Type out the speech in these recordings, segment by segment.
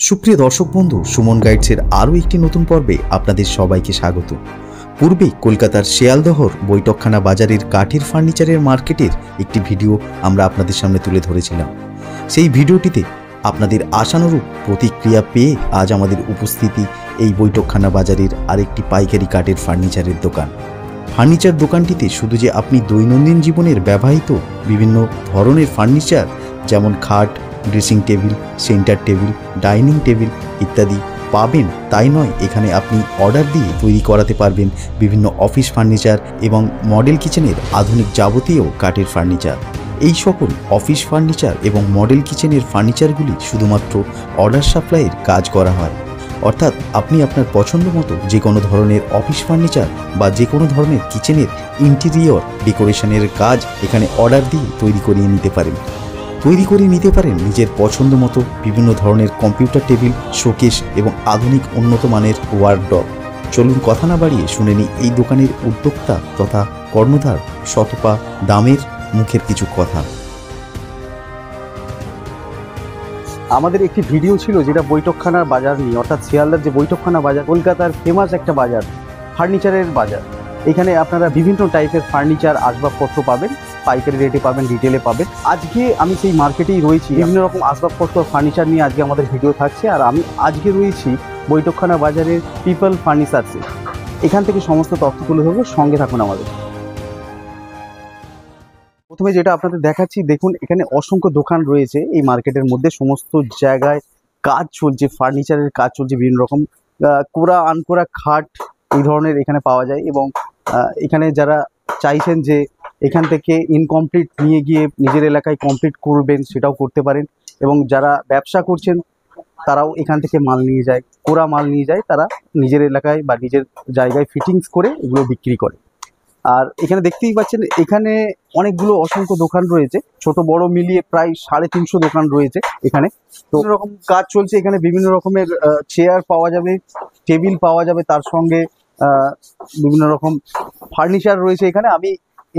সুপ্রিয় দর্শক বন্ধু, সুমন গাইডসের আরও একটি নতুন পর্বে আপনাদের সবাইকে স্বাগত। পূর্বে কলকাতার শিয়ালদহর বৈঠকখানা বাজারের কাঠের ফার্নিচারের মার্কেটের একটি ভিডিও আমরা আপনাদের সামনে তুলে ধরেছিলাম। সেই ভিডিওটিতে আপনাদের আশানুরূপ প্রতিক্রিয়া পেয়ে আজ আমাদের উপস্থিতি এই বৈঠকখানা বাজারের আরেকটি পাইকারি কাঠের ফার্নিচারের দোকান। ফার্নিচার দোকানটিতে শুধু যে আপনি দৈনন্দিন জীবনের ব্যবহৃত বিভিন্ন ধরনের ফার্নিচার যেমন খাট, dressing table, centre table, dining table ইত্যাদি পাবেন তাই নয়, এখানে আপনি অর্ডার দিয়ে তৈরি করাতে পারবেন বিভিন্ন অফিস ফার্নিচার এবং মডেল কিচেনের আধুনিক যাবতীয় কাঠের ফার্নিচার। এই সকল অফিস ফার্নিচার এবং মডেল কিচেনের ফার্নিচারগুলি শুধুমাত্র অর্ডার সাপ্লাইয়ের কাজ করা হয়, অর্থাৎ আপনি আপনার পছন্দ মতো যে কোনো ধরনের অফিস ফার্নিচার বা যে কোনো ধরনের কিচেনের ইন্টেরিয়র ডেকোরেশনের কাজ এখানে অর্ডার দিয়ে তৈরি করিয়ে নিতে পারেন। নিজের পছন্দ মতো বিভিন্ন ধরনের কম্পিউটার টেবিল, শোকেস এবং আধুনিক উন্নত মানের ওয়ার্ডরোব। চলুন কথা না বাড়িয়ে শুনে নিই এই দোকানের উদ্যোক্তা তথা কর্ণধার শতপা দামের মুখের কিছু কথা। আমাদের একটি ভিডিও ছিল যেটা বৈঠকখানার বাজার নিয়ে, অর্থাৎ শিয়ালদার যে বৈঠকখানা বাজার কলকাতার ফেমাস একটা বাজার, ফার্নিচারের বাজার। এখানে আপনারা বিভিন্ন টাইপের ফার্নিচার আসবাবপত্র পাবেন, পাইকারি রেটে পাবেন, রিটেলে পাবেন। আজকে আমি সেই মার্কেটেই রয়েছি, বিভিন্ন রকম আসবাবপত্র ফার্নিচার নিয়ে আজকে আমাদের ভিডিও থাকছে। আর আমি আজকে রয়েছি বৈঠকখানা বাজারের পিপল ফার্নিচার্সে। এখান থেকে সমস্ত তথ্য তুলে ধরবো, সঙ্গে থাকুন আমাদের। প্রথমে যেটা আপনাদের দেখাচ্ছি, দেখুন এখানে অসংখ্য দোকান রয়েছে এই মার্কেটের মধ্যে। সমস্ত জায়গায় কাজ চলছে, ফার্নিচারের কাজ চলছে, বিভিন্ন রকম কোরা আনকোরা খাট এই ধরনের এখানে পাওয়া যায়। এবং এখানে যারা চাইছেন যে এখান থেকে ইনকমপ্লিট নিয়ে গিয়ে নিজের এলাকায় কমপ্লিট করবেন, সেটাও করতে পারেন। এবং যারা ব্যবসা করছেন তারাও এখান থেকে মাল নিয়ে যায়, কোরা মাল নিয়ে যায়, তারা নিজের এলাকায় বা নিজের জায়গায় ফিটিংস করে এগুলো বিক্রি করে। আর এখানে দেখতেই পাচ্ছেন এখানে অনেকগুলো অসংখ্য দোকান রয়েছে, ছোট বড় মিলিয়ে প্রায় 350 দোকান রয়েছে এখানে। তো বিভিন্ন রকম কাজ চলছে এখানে, বিভিন্ন রকমের চেয়ার পাওয়া যাবে, টেবিল পাওয়া যাবে, তার সঙ্গে বিভিন্ন রকম ফার্নিচার রয়েছে এখানে। আমি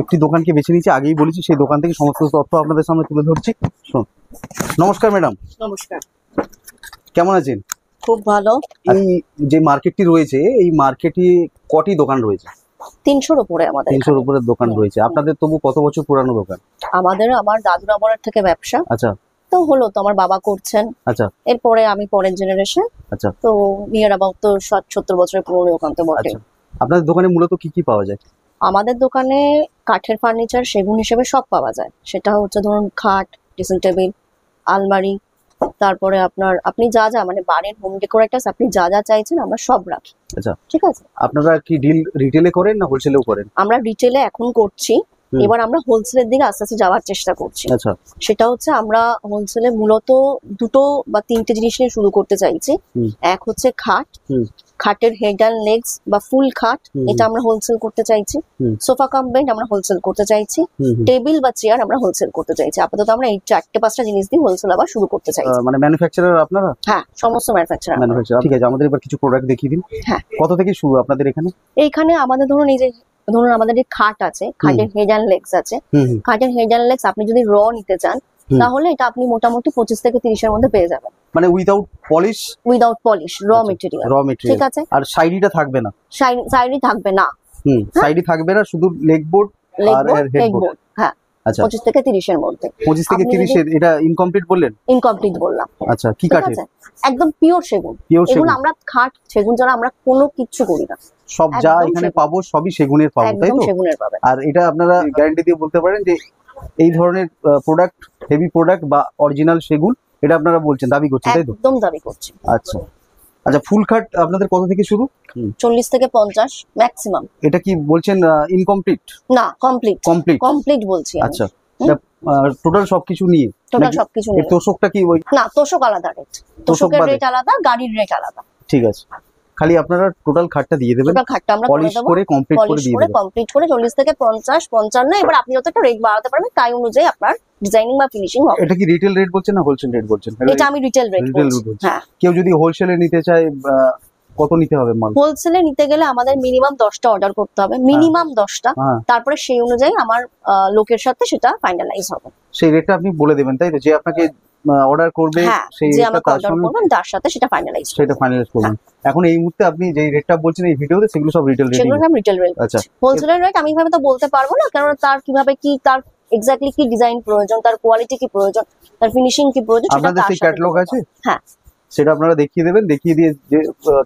একটি দোকানকে বেছে নিয়েছি, আগেই বলেছি, সেই দোকান থেকে সমস্ত তথ্য আপনাদের সামনে তুলে ধরছি। নমস্কার ম্যাডাম। নমস্কার। কেমন আছেন? খুব ভালো। এই যে মার্কেটটি রয়েছে, এই মার্কেটে কটি দোকান রয়েছে? 300-র উপরে আমাদের। 300-র উপরে দোকান রয়েছে। আপনাদের তবু কত বছর পুরানো দোকান? আমার দাদুর আমলের থেকে ব্যবসা। আচ্ছা। তো হলো তো আমার বাবা করছেন। আচ্ছা। এরপরে আমি পরের জেনারেশন। আচ্ছা। তো নিয়ার অ্যাবাউট তো 60-70 বছরের পুরনো দোকান তো বটে। আচ্ছা। আপনাদের দোকানে মূলত কি কি পাওয়া যায়? আমাদের দোকানে কাঠের ফার্নিচার সেগুন হিসেবে সব পাওয়া যায়। সেটা হচ্ছে ধরুন খাট, ড্রেসিং টেবিল, আলমারি, তারপরে আপনি যা যা মানে বাড়ির হোম ডেকোরেটরস আপনি যা যা চাইছেন আমরা সব রাখি। আচ্ছা, ঠিক আছে। আপনারা কি ডিল রিটেলে করেন না হোলসেলেও করেন? আমরা রিটেলে এখন করছি, এবার আমরা হোলসেলের দিকে আস্তে আস্তে যাওয়ার চেষ্টা করছি। আচ্ছা। সেটা হচ্ছে আমরা হোলসেলে মূলত 2 বা 3টে জিনিস নিয়ে শুরু করতে চাইছি। এক হচ্ছে খাট, খাটের হেড অ্যান্ড লেগস বা ফুল খাট, এটা আমরা হোলসেল করতে চাইছি। সোফা কাম বেড আমরা হোলসেল করতে চাইছি। টেবিল বা চেয়ার আমরা হোলসেল করতে চাইছি। আপাতত আমরা এই 4-5টা জিনিস দিয়ে হোলসেল আবার শুরু করতে চাইছি। মানে ম্যানুফ্যাকচারার আপনারা? হ্যাঁ, সমস্ত ম্যানুফ্যাকচারার। ঠিক আছে, আমাদের এবার কিছু প্রোডাক্ট দেখিয়ে দিন। হ্যাঁ। কত থেকে শুরু আপনাদের এখানে? এইখানে আমাদের ধরুন আমাদের এই খাট আছে, খাটের হেড অ্যান্ড লেগস আছে। খাটের হেড অ্যান্ড লেগস আপনি যদি র নিতে চান তাহলে এটা আপনি মোটামুটি 25 থেকে 30-এর মধ্যে পেয়ে যাবেন। মানে উইদাউট পলিশ? উইদাউট পলিশ, র মেটেরিয়াল। ঠিক আছে। আর সাইডটা থাকবে না? সাইডই থাকবে না। সাইডই থাকবে না, শুধু লেগ বোর্ড আর হেড বোর্ড। হ্যাঁ। আচ্ছা। 25 থেকে 30-এর মধ্যে। 25 থেকে 30-এর। এটা ইনকমপ্লিট বললেন? ইনকমপ্লিট বললাম। আচ্ছা, কি কাঠের? একদম পিওর সেগুন। এগুলো আমরা খাট সেগুন ছাড়া আমরা কোনো কিছু করি না। সব যা এখানে পাবো সবই সেগুনের পাবো, তাই তো? সেগুনের পাবেন। আর এটা আপনারা গ্যারান্টি দিয়ে বলতে পারেন যে এই ধরনের প্রোডাক্ট, হেভি প্রোডাক্ট বা অরিজিনাল সেগুন, এটা আপনারা বলছেন, দাবি করছেন, তাই তো? একদম দাবি করছি। আচ্ছা আচ্ছা। ফুল খাট আপনাদের কত থেকে শুরু? 40 থেকে 50 ম্যাক্সিমাম। এটা কি বলছেন ইনকমপ্লিট? না, কমপ্লিট। কমপ্লিট বলছি। আচ্ছা, টোটাল সবকিছু নিয়ে? টোটাল সবকিছু নিয়ে। তোষকটা কি ওই? না, তোষক আলাদা রেট। তোষকের রেট আলাদা, গাড়ির রেট আলাদা। ঠিক আছে, খালি আপনারা টোটাল খাটটা দিয়ে দেবেন। টোটাল খাটটা আমরা পলিশ করে কমপ্লিট করে দিয়ে দেবেন। কমপ্লিট করে 40 থেকে 50, 55। এবার আপনি যত একটা রেট বাড়াতে পারবেন তাই অনুযায়ী আপনার ডিজাইনিং বা ফিনিশিং হবে। এটা কি রিটেল রেট বলছেন না হোলসেল রেট বলছেন? এটা আমি রিটেল রেট বলছি। হ্যাঁ। কেউ যদি হোলসেলে নিতে চায় কত নিতে হবে মাল? হোলসেলে নিতে গেলে আমাদের মিনিমাম 10টা অর্ডার করতে হবে, মিনিমাম 10টা। তারপরে সেই অনুযায়ী আমার লোকের সাথে সেটা ফাইনালাইজ হবে। সেই রেটটা আপনি বলে দেবেন, তাই তো? যে আপনাকে অর্ডার করবে হ্যাঁ, সেই যে রেটটা আমাকে তার অর্ডার সঙ্গে করবেন তার সাথে সেটা ফাইনালাইজ সেটা ফাইনালাইজ করবেন। এখন এই মুহূর্তে আপনি যে রেটটা বলছেন এই ভিডিওতে সেগুলো সব রিটেল রেট। সেগুলো সব রিটেল রেট। আচ্ছা, হোলসেলের রেট আমি ভাবে তো বলতে পারবো না, কারণ তার কিভাবে কি তার এক্স্যাক্টলি কি ডিজাইন প্রয়োজন, তার কোয়ালিটি কি প্রয়োজন, তার ফিনিশিং কি প্রয়োজন, সেটা আপনাদের তার সেই সাথে ক্যাটালগ বলতে আছে? পারবো। হ্যাঁ, সেটা আপনারা দেখিয়ে দেবেন, দেখিয়ে দিয়ে যে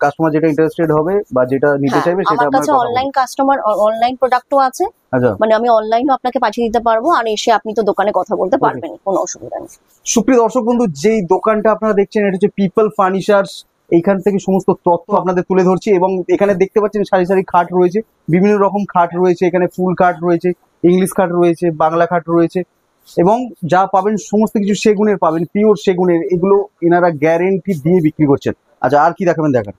কাস্টমার যেটা ইন্টারেস্টেড হবে বা যেটা নিতে চাইবে সেটা আমার আপনার কাছে কথা অনলাইন কাস্টমার অনলাইন প্রোডাক্টও আছে, আচ্ছা। মানে আমি অনলাইনও আপনাকে পাঠিয়ে দিতে পারবো, আর এসে আপনি তো দোকানে কথা বলতে পারবেন, কোনো অসুবিধা নেই। সুপ্রিয় দর্শক বন্ধু, যেই দোকানটা আপনারা দেখছেন এটা হচ্ছে পিপল ফার্নিচার্স। এইখান থেকে সমস্ত তথ্য আপনাদের তুলে ধরছি এবং এখানে দেখতে পাচ্ছেন সারি সারি খাট রয়েছে, বিভিন্ন রকম খাট রয়েছে, এখানে ফুল খাট রয়েছে, ইংলিশ খাট রয়েছে, বাংলা খাট রয়েছে এবং যা পাবেন সমস্ত কিছু সেগুনের পাবেন, পিওর সেগুনের। এগুলো এনারা গ্যারেন্টি দিয়ে বিক্রি করছেন। আচ্ছা, আর কি দেখাবেন দেখান।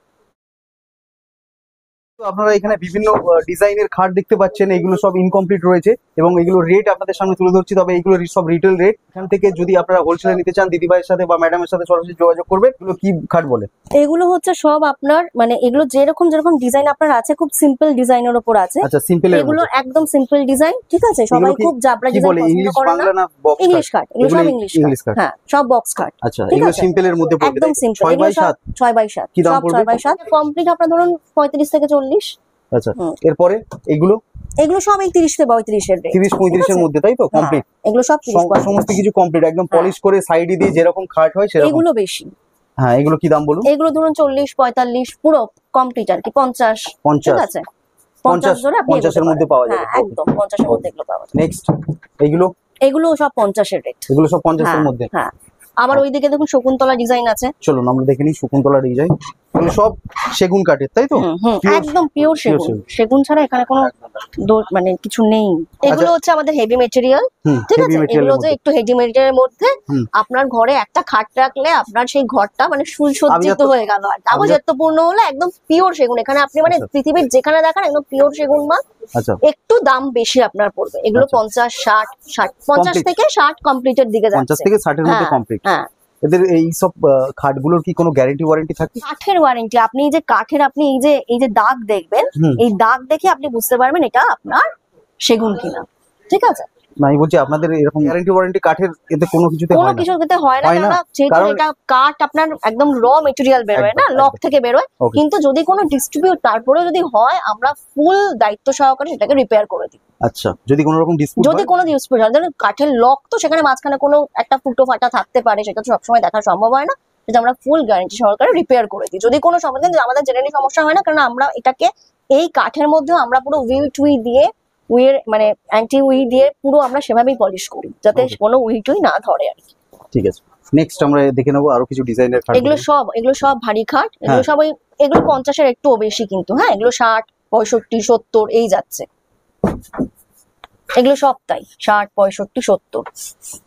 তো আপনারা এখানে বিভিন্ন ডিজাইনের খাট দেখতে পাচ্ছেন, এগুলো সব ইনকমপ্লিট রয়েছে এবং এগুলো রেট আপনাদের সামনে তুলে ধরছি। তবে এগুলো সব রিটেল রেট। এখান থেকে যদি আপনারা হোলসেলে নিতে চান দিদিভাইয়ের সাথে বা ম্যাডামের সাথে সরাসরি যোগাযোগ করবেন। এগুলো কি খাট বলে? এগুলো হচ্ছে সব আপনার মানে এগুলো যেরকম যেরকম ডিজাইন আপনার আছে, খুব সিম্পল ডিজাইনের উপর আছে। আচ্ছা, সিম্পল এগুলো একদম সিম্পল ডিজাইন, ঠিক আছে? সবাই খুব জাবরা ডিজাইন পছন্দ ইংলিশ করে না। বাংলা না বক্স ইংলিশ কাট, এগুলো সব ইংলিশ কাট। হ্যাঁ, সব বক্স কাট। আচ্ছা, ঠিক এগুলো আছে? সিম্পল এর মধ্যে পড়বে, একদম সিম্পল। 6 বাই 7 6 বাই 7 কি দাম সব পড়বে? 6 বাই 7 কমপ্লিট আপনার ধরুন 35 থেকে 40। আচ্ছা, এরপরে এগুলো এগুলো সব এই 30 থেকে 35 এর রেট। 30-35 এর মধ্যে, তাই তো? কমপ্লিট এগুলো সব 30 সমস্ত কিছু কমপ্লিট একদম পলিশ করে সাইডে দিয়ে যেরকম খাট হয় সেরকম। এগুলো বেশি। হ্যাঁ, এগুলো কি দাম বলুন? এগুলো ধরুন 40-45 পুরো কমপ্লিট আর কি 50। ঠিক আছে, 50 ধরে আপনি 50 এর মধ্যে পাওয়া যাবে। একদম 50 এর মধ্যে এগুলো পাওয়া যাবে। নেক্সট এগুলো এগুলো সব 50 এর রেট। এগুলো সব 50 এর মধ্যে। হ্যাঁ, আবার ওইদিকে দেখুন শকুন্তলা ডিজাইন আছে। চলুন আমরা দেখে নিই শকুন্তলা ডিজাইন। এগুলো সব সেগুন কাঠের, তাই তো? একদম পিওর সেগুন। সেগুন ছাড়া এখানে কোনো মানে কিছু নেই। এগুলো হচ্ছে আমাদের হেভি মেটেরিয়াল। ঠিক আছে, এগুলো যে একটু হেভি মেটেরিয়ালের মধ্যে আপনার ঘরে একটা খাট রাখলে আপনার সেই ঘরটা মানে সুসজ্জিত হয়ে গেল। আর আভিজাত্যপূর্ণ হলো একদম পিওর সেগুন। এখানে আপনি মানে পৃথিবীর যেখানে দেখেন একদম পিওর সেগুন মাল। আচ্ছা, একটু দাম বেশি আপনার পড়বে। এগুলো 50 থেকে 60 কমপ্লিটের দিকে যাচ্ছে। 50 থেকে 60 এর মধ্যে কমপ্লিট। হ্যাঁ, এদের এই সব খাটগুলোর কি কোনো গ্যারান্টি ওয়ারেন্টি থাকে? কাঠের ওয়ারেন্টি। আপনি এই যে কাঠের আপনি এই যে দাগ দেখবেন, এই দাগ দেখে আপনি বুঝতে পারবেন এটা আপনার সেগুন কিনা। ঠিক আছে, না আমি বলছি আপনাদের এরকম গ্যারান্টি ওয়ারেন্টি কাঠের এতে কোনো কিছুতে হয় না? কোনো কিছুতে হয় না, যেহেতু এটা কাঠ আপনার একদম র মেটেরিয়াল বেরোয় না, লক থেকে বেরোয়। কিন্তু যদি কোনো ডিস্ট্রিবিউট তারপরে যদি হয়, আমরা ফুল দায়িত্ব সহকারে সেটাকে রিপেয়ার করে দিই। আচ্ছা, যদি কোনো রকম ডিসপিউট যদি কোনো ডিসপিউট হয়, ধরুন কাঠের লক তো সেখানে মাঝখানে কোনো একটা ফুটো ফাটা থাকতে পারে, সেটা তো সবসময় দেখা সম্ভব হয় না, সেটা আমরা ফুল গ্যারান্টি সহকারে রিপেয়ার করে দিই। যদি কোনো সমস্যা, আমাদের জেনারেলি সমস্যা হয় না, কারণ আমরা এটাকে এই কাঠের মধ্যেও আমরা পুরো উই দিয়ে মানে অ্যান্টি উই দিয়ে পুরো আমরা সেভাবেই পলিশ করি, যাতে কোনো উই না ধরে আর কি। ঠিক আছে, নেক্সট আমরা দেখে নেবো আরো কিছু ডিজাইনের খাট। এগুলো সব ভারী খাট। এগুলো সব এগুলো 50 এর একটু বেশি কিন্তু। হ্যাঁ, এগুলো 60, 65, 70 এই যাচ্ছে। এগুলো সব তাই 60, 65, 70।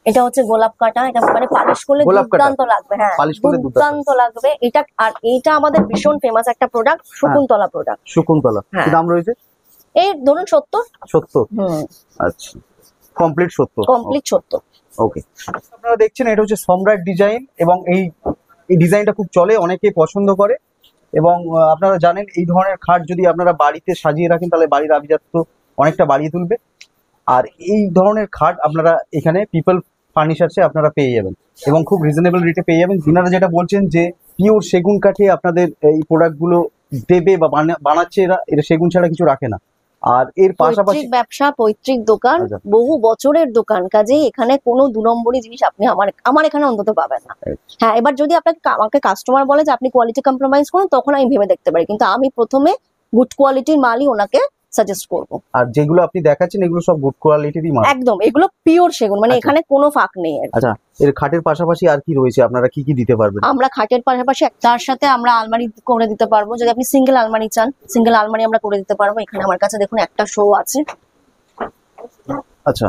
এটা হচ্ছে গোলাপ কাটা। এটা মানে পালিশ করলে দুর্দান্ত লাগবে। হ্যাঁ, দুর্দান্ত লাগবে এটা। আর এটা আমাদের ভীষণ ফেমাস একটা প্রোডাক্ট, শকুন্তলা প্রোডাক্ট। শকুন্তলা কি দাম রয়েছে? এই ধরুন 70। আচ্ছা, কমপ্লিট 70। ওকে, আপনারা দেখছেন এটা হচ্ছে সম্রাট ডিজাইন এবং এই ডিজাইনটা খুব চলে, অনেকে পছন্দ করে এবং আপনারা জানেন এই ধরনের খাট যদি আপনারা বাড়িতে সাজিয়ে রাখেন তাহলে বাড়ির আভিজাত্য অনেকটা বাড়িয়ে তুলবে। আর এই ধরনের খাট আপনারা এখানে পিপল ফার্নিচার্সে আপনারা পেয়ে যাবেন এবং খুব রিজনেবল রেটে পেয়ে যাবেন। যিনারা যেটা বলছেন যে পিওর সেগুন কাঠে আপনাদের এই প্রোডাক্টগুলো দেবে বা বানাচ্ছে, এরা সেগুন ছাড়া কিছু রাখে না। আর এর পাশাপাশি ব্যবসা, পৈতৃক দোকান, বহু বছরের দোকান, কাজেই এখানে কোনো 2 নম্বরই জিনিস আপনি আমার এখানে অন্তত পাবেন না। হ্যাঁ, এবার যদি আমাকে কাস্টমার বলে যে আপনি কোয়ালিটি কম্প্রোমাইজ করুন, তখন আমি ভেবে দেখতে পারি, কিন্তু আমি প্রথমে গুড কোয়ালিটির মালই ওনাকে সাজেস্ট করব। আর যেগুলো আপনি দেখাচ্ছেন এগুলো সব গুড কোয়ালিটিরই মাল, একদম এগুলো পিওর সেগুন, মানে এখানে কোনো ফাঁক নেই। আচ্ছা, এর খাটের পাশাপাশি আর কি রয়েছে, আপনারা কি কি দিতে পারবেন? আমরা খাটের পাশাপাশি তার সাথে আমরা আলমারি করে দিতে পারবো। যদি আপনি সিঙ্গেল আলমারি চান, সিঙ্গেল আলমারি আমরা করে দিতে পারবো। এখানে আমার কাছে দেখুন একটা শো আছে। আচ্ছা,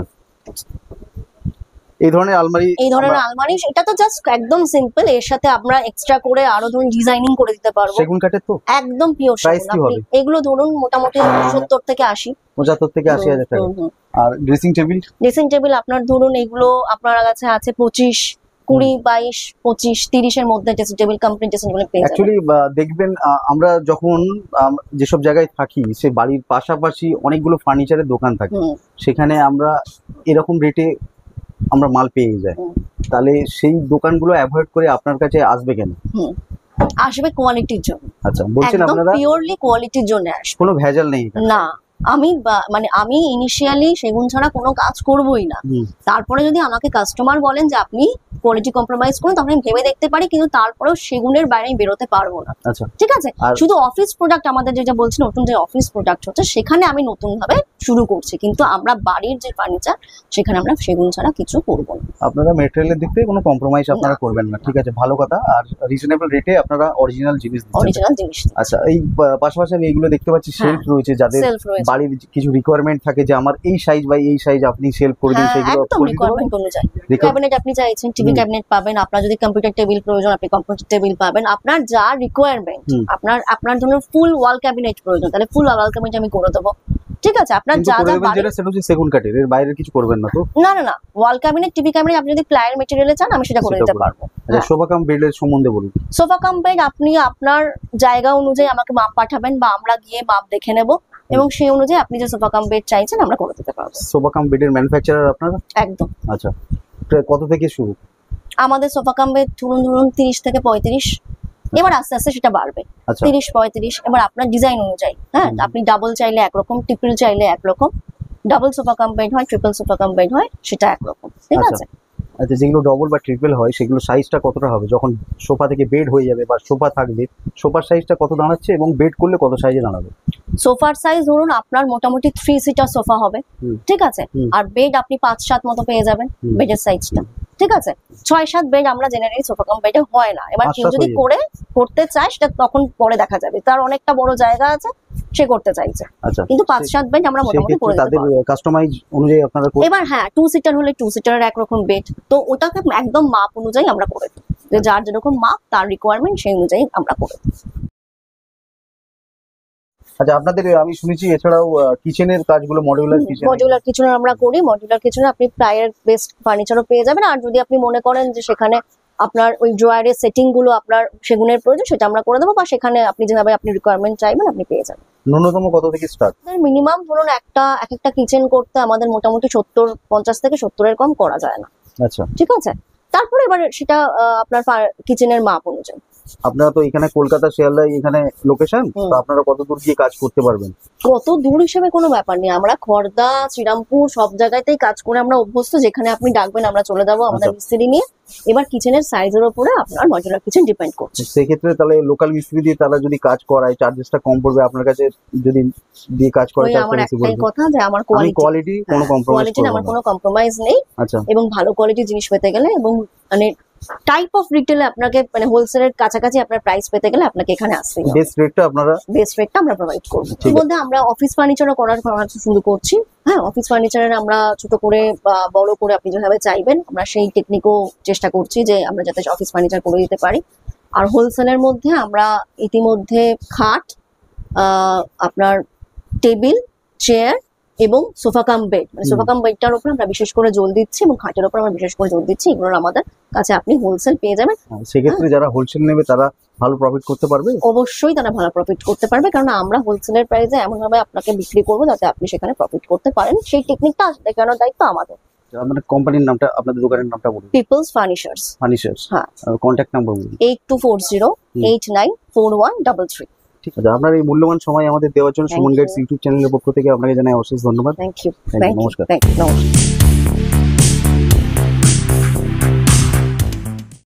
এই ধরনের আলমারি এটা তো জাস্ট একদম সিম্পল। এর সাথে আমরা এক্সট্রা করে আরো ধরুন ডিজাইনিং করে দিতে পারবো। সেগুন কাঠের তো একদম পিওর সেগুন। এগুলো ধরুন মোটামুটি 70 থেকে 80। 75 থেকে 80,000 টাকা। আর ড্রেসিং টেবিল আপনার ধরুন এগুলো আপনার কাছে আছে 25, 20, 22, 25, 30 এর মধ্যে dressing table, complete dressing table পেয়ে যাবেন। অ্যাকচুয়ালি দেখবেন আমরা যখন যেসব জায়গায় থাকি সে বাড়ির পাশাপাশি অনেকগুলো ফার্নিচারের দোকান থাকে, সেখানে আমরা এরকম রেটে আমরা মাল পেয়ে যাই, তাহলে সেই দোকানগুলো অ্যাভয়েড করে আপনার কাছে আসবে কেন? আসবে কোয়ালিটির জন্য। আচ্ছা, বলছেন একদম আপনারা পিওরলি কোয়ালিটির জন্য আসবে, কোনো ভেজাল নেই এখানে? না। আমি ইনিশিয়ালি সেগুন ছাড়া কোনো কাজ করবোই না। তারপরে যদি আমাকে কাস্টমার বলেন যে আপনি কোয়ালিটি কম্প্রোমাইজ করুন, তখন আমি ভেবে দেখতে পারি, কিন্তু তারপরেও সেগুনের বাইরে আমি বেরোতে পারবো না। আচ্ছা, ঠিক আছে। শুধু অফিস প্রোডাক্ট আমাদের যেটা বলছি, নতুন যে অফিস প্রোডাক্ট হচ্ছে সেখানে আমি নতুন ভাবে শুরু করছি, কিন্তু আমরা বাড়ির যে ফার্নিচার সেখানে আমরা সেগুন ছাড়া কিছু করবো না। আপনারা মেটেরিয়ালের দিক থেকে কোনো কম্প্রোমাইজ আপনারা করবেন না, ঠিক আছে, ভালো কথা। আর রিজনেবল রেটে আপনারা অরিজিনাল জিনিস দিচ্ছেন। অরিজিনাল জিনিস। আচ্ছা, এই পাশাপাশি আমি এইগুলো দেখতে পাচ্ছি সেলফ রয়েছে, যাদের বাড়ির কিছু রিকোয়ারমেন্ট থাকে যে আমার এই সাইজ বা এই সাইজ আপনি সেলফ করে দিন, সেগুলো একদম রিকোয়ারমেন্ট অনুযায়ী। ক্যাবিনেট আপনি চাইছেন, টিভি ক্যাবিনেট পাবেন, আপনার যদি কম্পিউটার টেবিল প্রয়োজন আপনি কম্পিউটার টেবিল পাবেন, আপনার যা রিকোয়ারমেন্ট, আপনার ধরুন ফুল ওয়াল ক্যাবিনেট প্রয়োজন, তাহলে ফুল ওয়াল ক্যাবিনেট আমি করে দেবো। ঠিক আছে, আপনার যা যা যেটা সেটা হচ্ছে সেগুন কাঠের, এর বাইরে কিছু করবেন না তো? না, ওয়াল ক্যাবিনেট, টিভি ক্যাবিনেট আপনি যদি প্লাইয়ের মেটেরিয়ালে চান আমি সেটা করে দিতে পারবো। আচ্ছা, সোফা কাম বেডের সম্বন্ধে বলুন। সোফা কাম বেড আপনি আপনার জায়গা অনুযায়ী আমাকে মাপ পাঠাবেন, বা আমরা গিয়ে মাপ দেখে নেব, এবং সেই অনুযায়ী আপনি যে সোফা কাম বেড চাইছেন আমরা করে দিতে পারবো। সোফা কাম বেডের ম্যানুফ্যাকচারার আপনারা? একদম। আচ্ছা, কত থেকে শুরু? আমাদের সোফা কাম বেড ধরুন 30 থেকে 35, এবার আস্তে আস্তে সেটা বাড়বে। 30-35, এবার আপনার ডিজাইন অনুযায়ী। হ্যাঁ, আপনি ডাবল চাইলে একরকম, ট্রিপল চাইলে একরকম। ডাবল সোফা কাম বেড হয়, ট্রিপল সোফা কাম বেড হয়, সেটা একরকম। ঠিক আছে। আচ্ছা, যেগুলো ডবল বা ট্রিপল হয় সেগুলো সাইজটা কতটা হবে যখন সোফা থেকে বেড হয়ে যাবে বা সোফা থাকবে? সোফার সাইজটা কত দাঁড়াচ্ছে এবং বেড করলে কত সাইজে দাঁড়াবে? সোফার সাইজ ধরুন আপনার মোটামুটি 3 সিটার সোফা হবে, ঠিক আছে, আর বেড আপনি 5-7 মতো পেয়ে যাবেন বেডের সাইজটা। ঠিক আছে, 6-7 বেড আমরা জেনারেলি সোফা কাম বেডে হয় না। এবার কেউ যদি করতে চায় সেটা তখন পরে দেখা যাবে, তার অনেকটা বড় জায়গা আছে সে করতে চাইছে, কিন্তু 5-7 বেড আমরা মোটামুটি করে দিতে পারবো। কাস্টমাইজ অনুযায়ী আপনারা এবার হ্যাঁ, 2 সিটার হলে 2 সিটারের একরকম বেড, তো ওটাকে একদম মাপ অনুযায়ী আমরা করে দিই, যে যার যেরকম মাপ তার রিকোয়ারমেন্ট সেই অনুযায়ী আমরা করে দিই। আচ্ছা, আপনাদের আমি শুনেছি এছাড়াও কিচেনের কাজগুলো মডিউলার কিচেন আমরা করি। মডিউলার কিচেনে আপনি প্লাইয়ের বেস্ট ফার্নিচারও পেয়ে যাবেন, আর যদি আপনি মনে করেন যে সেখানে আপনার ওই ড্রয়ারের সেটিং গুলো আপনার সেগুনের প্রয়োজন সেটা আমরা করে দেবো, বা সেখানে আপনি যেভাবে আপনি রিকোয়ারমেন্ট চাইবেন আপনি পেয়ে যাবেন। ন্যূনতম কত থেকে স্টার্ট? মিনিমাম ধরুন এক একটা কিচেন করতে আমাদের মোটামুটি 50 থেকে 70 এর কম করা যায় না। আচ্ছা, ঠিক আছে। তারপরে এবার সেটা আপনার কিচেনের মাপ অনুযায়ী। আপনারা তো এখানে কলকাতা শিয়ালদায় এখানে লোকেশন, তো আপনারা কত দূর গিয়ে কাজ করতে পারবেন? কত দূর হিসেবে কোনো ব্যাপার নেই, আমরা খড়দা, শ্রীরামপুর সব জায়গাতেই কাজ করে আমরা অভ্যস্ত, যেখানে আপনি ডাকবেন আমরা চলে যাবো আমাদের মিস্ত্রি নিয়ে। এবার কিচেনের সাইজের উপরে আপনার মডিউলার কিচেন ডিপেন্ড করছে। সেক্ষেত্রে তাহলে লোকাল মিস্ত্রি দিয়ে তারা যদি কাজ করায় চার্জেসটা কম পড়বে আপনার কাছে, যদি দিয়ে কাজ করে। আমার একটাই কথা যে আমার কোয়ালিটি আমার কোনো কম্প্রোমাইজ নেই। আচ্ছা, এবং ভালো কোয়ালিটির জিনিস পেতে গেলে এবং মানে টাইপ অফ রিটেলে আপনাকে মানে হোলসেলের কাছাকাছি আপনার প্রাইস পেতে গেলে আপনাকে এখানে আসতে হবে। বেস্ট রেটটা আমরা প্রোভাইড করব। এর মধ্যে আমরা অফিস ফার্নিচারও করার শুরু করছি। হ্যাঁ, অফিস ফার্নিচারের আমরা ছোট করে বা বড় করে আপনি যেভাবে চাইবেন আমরা সেই টেকনিকও চেষ্টা করছি যে আমরা যাতে অফিস ফার্নিচার করে দিতে পারি। আর হোলসেলের মধ্যে আমরা ইতিমধ্যে খাট, আপনার টেবিল, চেয়ার এবং সোফা কাম বেড, মানে সোফা কাম বেডটার উপর আমরা বিশেষ করে জোর দিচ্ছি এবং খাটের উপর আমরা বিশেষ করে জোর দিচ্ছি। এগুলো আমাদের কাছে আপনি হোলসেল পেয়ে যাবেন। সেক্ষেত্রে যারা হোলসেল নেবে তারা ভালো প্রফিট করতে পারবে? অবশ্যই তারা ভালো প্রফিট করতে পারবে, কারণ আমরা হোলসেলের প্রাইসে এমন ভাবে আপনাকে বিক্রি করবো যাতে আপনি সেখানে প্রফিট করতে পারেন। সেই টেকনিকটা দেখানোর দায়িত্ব আমাদের। আমাদের কোম্পানির নামটা, আপনাদের দোকানের নামটা বলুন। Peoples furnitures. হ্যাঁ, কন্ট্যাক্ট নাম্বার বলুন। 8240894133। ঠিক আছে, আপনার এই মূল্যবান সময় আমাদের দেওয়ার জন্য সুমন গাইডস ইউটিউব চ্যানেলের পক্ষ থেকে আপনাকে জানাই অশেষ ধন্যবাদ। Thank you. নমস্কার। নমস্কার।